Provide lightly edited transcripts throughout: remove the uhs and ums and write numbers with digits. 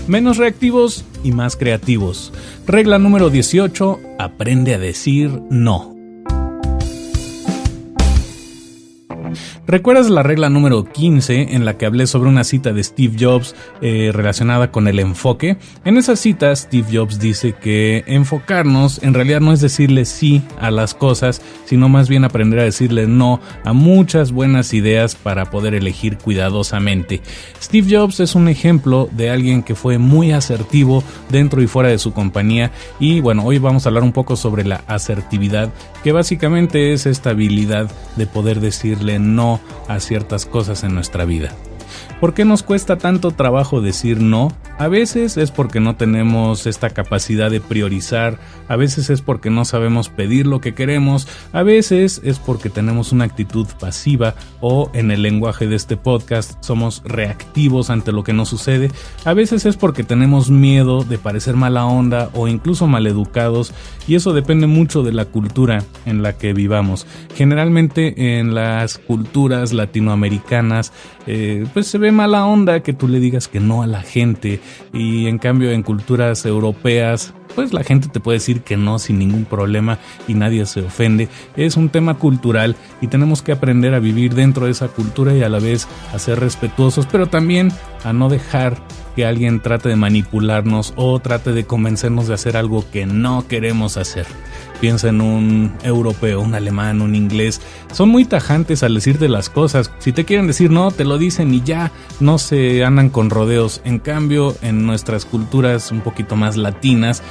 menos reactivos y más creativos. Regla número 18, aprende a decir no. ¿Recuerdas la regla número 15 en la que hablé sobre una cita de Steve Jobs relacionada con el enfoque? En esa cita Steve Jobs dice que enfocarnos en realidad no es decirle sí a las cosas, sino más bien aprender a decirle no a muchas buenas ideas para poder elegir cuidadosamente. Steve Jobs es un ejemplo de alguien que fue muy asertivo dentro y fuera de su compañía y bueno, hoy vamos a hablar un poco sobre la asertividad, que básicamente es esta habilidad de poder decirle no a ciertas cosas en nuestra vida. ¿Por qué nos cuesta tanto trabajo decir no? A veces es porque no tenemos esta capacidad de priorizar, a veces es porque no sabemos pedir lo que queremos, a veces es porque tenemos una actitud pasiva o, en el lenguaje de este podcast, somos reactivos ante lo que nos sucede, a veces es porque tenemos miedo de parecer mala onda o incluso maleducados, y eso depende mucho de la cultura en la que vivamos. Generalmente en las culturas latinoamericanas pues se ve mala onda que tú le digas que no a la gente, y en cambio en culturas europeas pues la gente te puede decir que no sin ningún problema y nadie se ofende. Es un tema cultural y tenemos que aprender a vivir dentro de esa cultura y a la vez a ser respetuosos, pero también a no dejar que alguien trate de manipularnos o trate de convencernos de hacer algo que no queremos hacer. Piensa en un europeo, un alemán, un inglés. Son muy tajantes al decirte las cosas. Si te quieren decir no, te lo dicen y ya, no se andan con rodeos. En cambio, en nuestras culturas un poquito más latinas,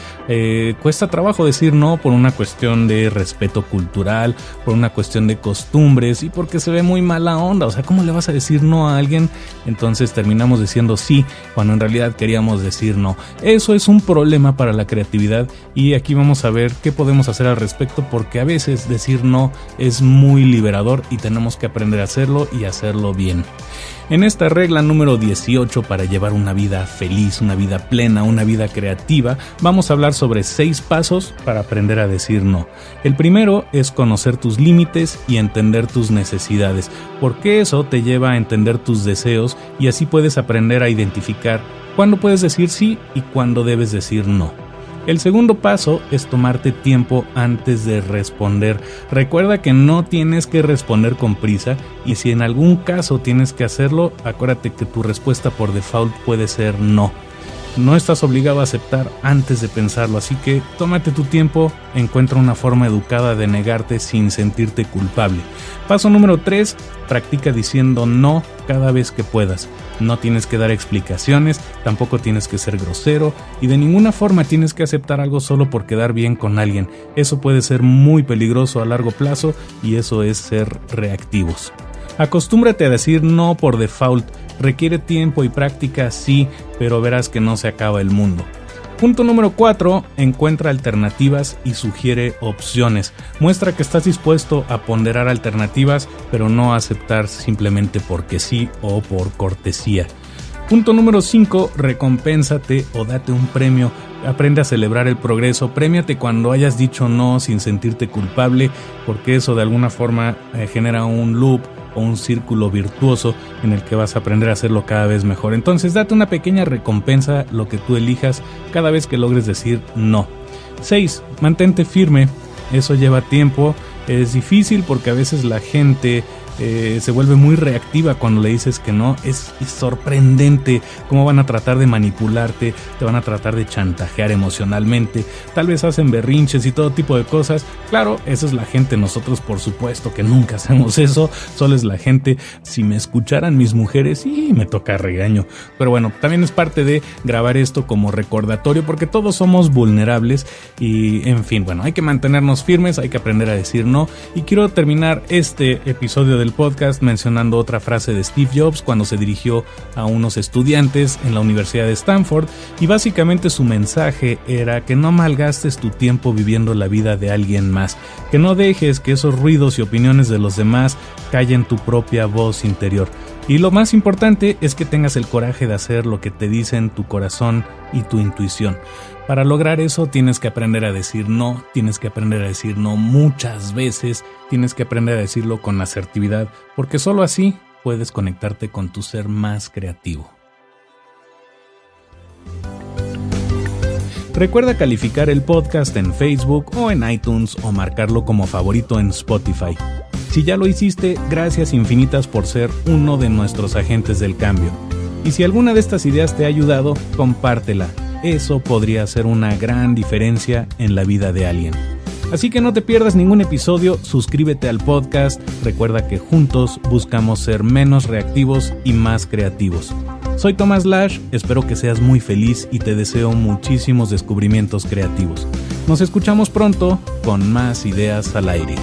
cuesta trabajo decir no por una cuestión de respeto cultural, por una cuestión de costumbres y porque se ve muy mala onda. O sea, ¿cómo le vas a decir no a alguien? Entonces terminamos diciendo sí cuando en realidad queríamos decir no. Eso es un problema para la creatividad y aquí vamos a ver qué podemos hacer al respecto, porque a veces decir no es muy liberador y tenemos que aprender a hacerlo y hacerlo bien. En esta regla número 18 para llevar una vida feliz, una vida plena, una vida creativa, vamos a hablar sobre 6 pasos para aprender a decir no. El primero es conocer tus límites y entender tus necesidades, porque eso te lleva a entender tus deseos y así puedes aprender a identificar cuándo puedes decir sí y cuándo debes decir no. El segundo paso es tomarte tiempo antes de responder. Recuerda que no tienes que responder con prisa y si en algún caso tienes que hacerlo, acuérdate que tu respuesta por default puede ser no. No estás obligado a aceptar antes de pensarlo, así que tómate tu tiempo, encuentra una forma educada de negarte sin sentirte culpable. Paso número 3, practica diciendo no cada vez que puedas. No tienes que dar explicaciones, tampoco tienes que ser grosero y de ninguna forma tienes que aceptar algo solo por quedar bien con alguien. Eso puede ser muy peligroso a largo plazo y eso es ser reactivos. Acostúmbrate a decir no por default. Requiere tiempo y práctica, sí, pero verás que no se acaba el mundo. Punto número 4, encuentra alternativas y sugiere opciones. Muestra que estás dispuesto a ponderar alternativas, pero no a aceptar simplemente porque sí o por cortesía. Punto número 5, recompénsate o date un premio. Aprende a celebrar el progreso, premiate cuando hayas dicho no sin sentirte culpable, porque eso de alguna forma genera un loop o un círculo virtuoso en el que vas a aprender a hacerlo cada vez mejor. Entonces date una pequeña recompensa, lo que tú elijas, cada vez que logres decir no. 6. Mantente firme. Eso lleva tiempo, es difícil porque a veces la gente se vuelve muy reactiva cuando le dices que no. Es sorprendente cómo van a tratar de manipularte, te van a tratar de chantajear emocionalmente, tal vez hacen berrinches y todo tipo de cosas. Claro, esa es la gente, nosotros por supuesto que nunca hacemos eso, solo es la gente. Si me escucharan mis mujeres, sí, me toca regaño, pero bueno, también es parte de grabar esto como recordatorio porque todos somos vulnerables y en fin, bueno, hay que mantenernos firmes, hay que aprender a decir no. Y quiero terminar este episodio del podcast mencionando otra frase de Steve Jobs cuando se dirigió a unos estudiantes en la Universidad de Stanford, y básicamente su mensaje era que no malgastes tu tiempo viviendo la vida de alguien más, que no dejes que esos ruidos y opiniones de los demás callen tu propia voz interior. Y lo más importante es que tengas el coraje de hacer lo que te dicen tu corazón y tu intuición. Para lograr eso tienes que aprender a decir no, tienes que aprender a decir no muchas veces, tienes que aprender a decirlo con asertividad, porque solo así puedes conectarte con tu ser más creativo. Recuerda calificar el podcast en Facebook o en iTunes o marcarlo como favorito en Spotify. Si ya lo hiciste, gracias infinitas por ser uno de nuestros agentes del cambio. Y si alguna de estas ideas te ha ayudado, compártela. Eso podría hacer una gran diferencia en la vida de alguien. Así que no te pierdas ningún episodio, suscríbete al podcast, recuerda que juntos buscamos ser menos reactivos y más creativos. Soy Tomás Lash, espero que seas muy feliz y te deseo muchísimos descubrimientos creativos. Nos escuchamos pronto con más ideas al aire.